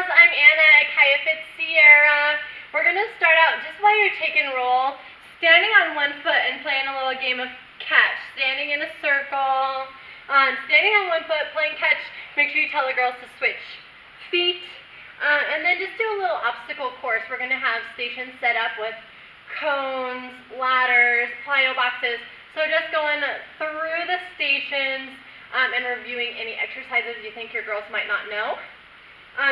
girls, I'm Anna at Kayafit Sierra. We're going to start out just while you're taking roll, standing on one foot and playing a little game of catch. Standing in a circle, standing on one foot, playing catch. Make sure you tell the girls to switch feet. And then just do a little obstacle course. We're going to have stations set up with cones, ladders, plyo boxes. So just going through the stations and reviewing any exercises you think your girls might not know.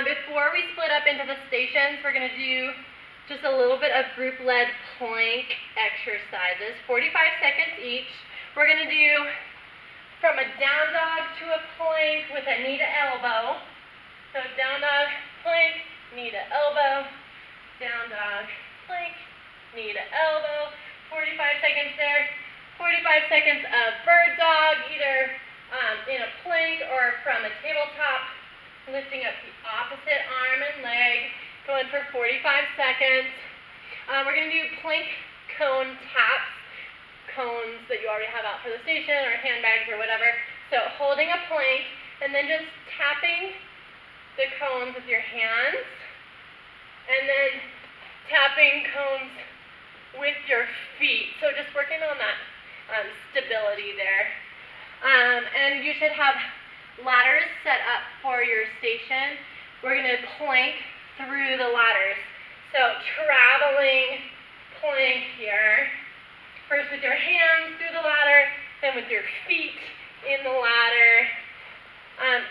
Before we split up into the stations, we're going to do just a little bit of group-led plank exercises, 45 seconds each. We're going to do from a down dog to a plank with a knee to elbow. So down dog, plank, knee to elbow, down dog, plank, knee to elbow, 45 seconds there. 45 seconds of bird dog, either in a plank or from a tabletop, lifting up the opposite arm and leg, going for 45 seconds. We're going to do plank cone taps, cones that you already have out for the station or handbags or whatever. So holding a plank and then just tapping the cones with your hands and then tapping cones with your feet. So just working on that stability there. And you should have ladders set up for your station. We're going to plank through the ladders. So traveling plank here. First with your hands through the ladder, then with your feet in the ladder.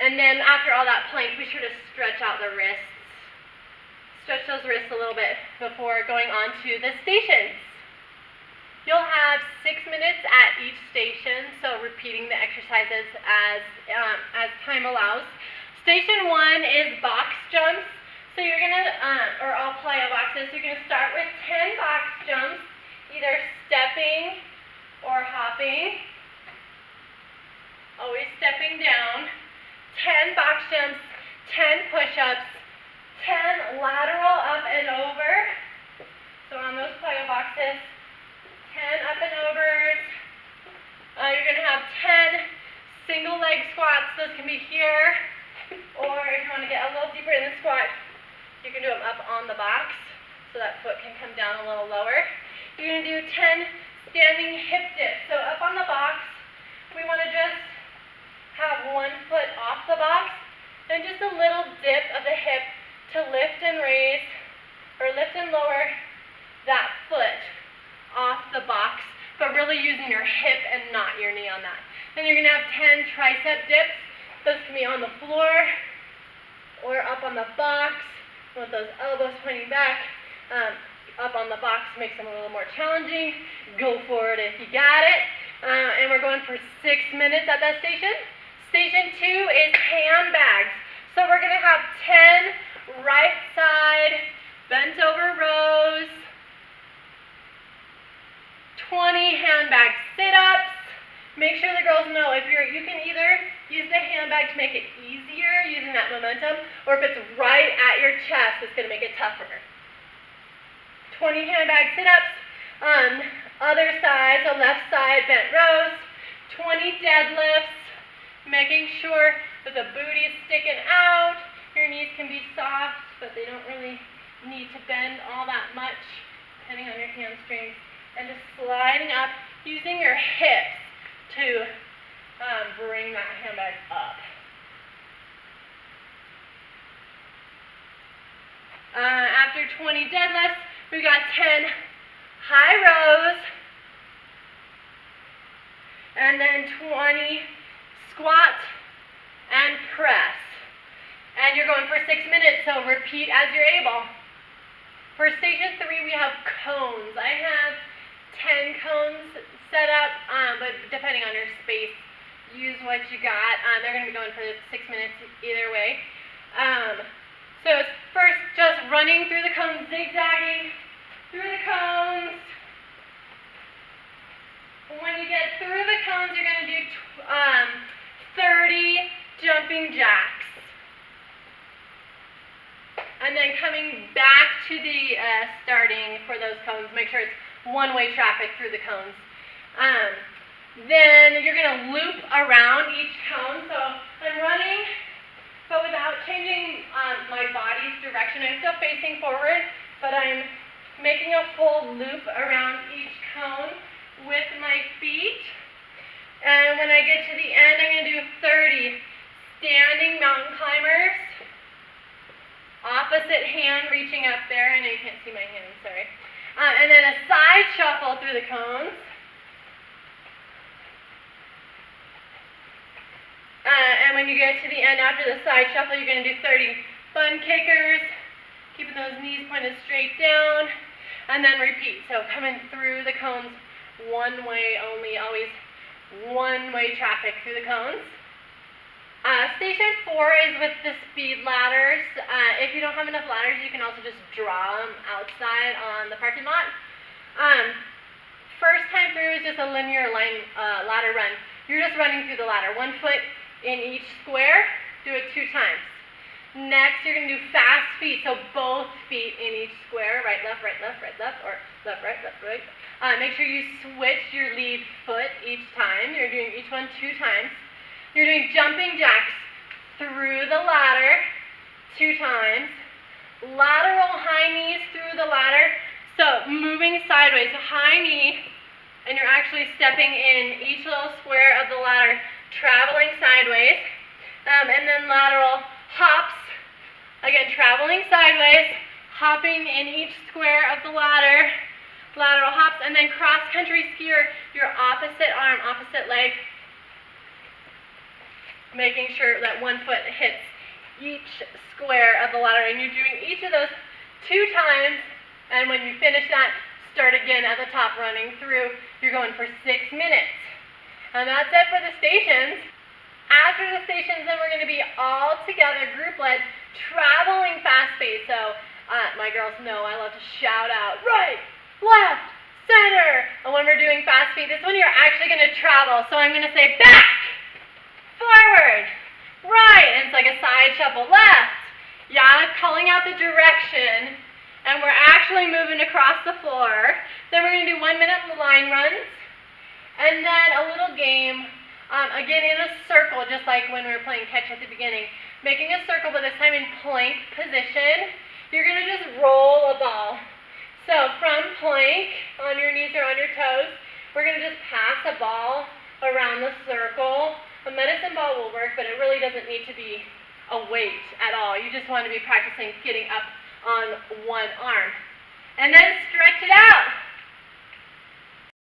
And then after all that plank, be sure to stretch out the wrists. Stretch those wrists a little bit before going on to the stations. You'll have 6 minutes at each station, so repeating the exercises as time allows. Station 1 is box jumps. So you're going to, or all plyo boxes, you're going to start with 10 box jumps, either stepping or hopping. Always stepping down. 10 box jumps, 10 push-ups, 10 lateral up and over. So on those plyo boxes, 10 up and overs. You're going to have 10 single leg squats. Those can be here, or if you want to get a little deeper in the squat, you can do them up on the box, so that foot can come down a little lower. You're going to do 10 standing hip dips. So up on the box, we want to just have one foot off the box, and just a little dip of the hip to lift and raise, or lift and lower that foot off the box, but really using your hip and not your knee on that. Then you're going to have 10 tricep dips. Those can be on the floor or up on the box with those elbows pointing back. Up on the box makes them a little more challenging. Go for it if you got it. And we're going for 6 minutes at that station. Station 2 is handbags. So we're going to have 10 right side bent over rows, 20 handbag sit-ups. Make sure the girls know if you can either use the handbag to make it easier using that momentum, or if it's right at your chest, it's going to make it tougher. 20 handbag sit-ups. Other side, so left side bent rows. 20 deadlifts, making sure that the booty is sticking out. Your knees can be soft, but they don't really need to bend all that much, depending on your hamstrings. And just sliding up, using your hips to bring that handbag up. After 20 deadlifts, we've got 10 high rows, and then 20 squat and press. And you're going for 6 minutes, so repeat as you're able. For station 3, we have cones. I have 10 cones set up, but depending on your space, use what you got. They're going to be going for 6 minutes either way. So first, just running through the cones, zigzagging through the cones. When you get through the cones, you're going to do 30 jumping jacks. And then coming back to the starting for those cones, make sure it's one-way traffic through the cones. Then you're going to loop around each cone. So I'm running but without changing my body's direction. I'm still facing forward, but I'm making a full loop around each cone with my feet. And when I get to the end, I'm going to do 30 standing mountain climbers. Opposite hand reaching up there. I know you can't see my hand, sorry. And then a side shuffle through the cones. And when you get to the end after the side shuffle, you're going to do 30 bun kickers, keeping those knees pointed straight down, and then repeat. So coming through the cones one way only, always one-way traffic through the cones. Station 4 is with the speed ladders. If you don't have enough ladders, you can also just draw them outside on the parking lot. First time through is just a linear line ladder run. You're just running through the ladder. 1 foot in each square. Do it 2 times. Next, you're going to do fast feet, so both feet in each square. Right, left, right, left, right, left, or left, right, left, right. Make sure you switch your lead foot each time. You're doing each one 2 times. You're doing jumping jacks through the ladder 2 times. Lateral high knees through the ladder. So moving sideways, high knee, and you're actually stepping in each little square of the ladder, traveling sideways. And then lateral hops. Again, traveling sideways, hopping in each square of the ladder. Lateral hops, and then cross-country skier, your opposite arm, opposite leg, making sure that 1 foot hits each square of the ladder, and you're doing each of those 2 times, and when you finish that, start again at the top, running through. You're going for 6 minutes, and that's it for the stations. After the stations, then we're going to be all together, group-led, traveling fast-paced, so my girls know I love to shout out, right, left, center. And when we're doing fast feet, this one you're actually going to travel. So I'm going to say back, forward, right. And it's like a side shuffle. Left. Yeah, calling out the direction. And we're actually moving across the floor. Then we're going to do 1 minute line runs. And then a little game, again in a circle, just like when we were playing catch at the beginning. Making a circle, but this time in plank position. You're going to just roll a ball. So from plank, on your knees or on your toes, we're going to just pass a ball around the circle. A medicine ball will work, but it really doesn't need to be a weight at all. You just want to be practicing getting up on one arm. And then stretch it out.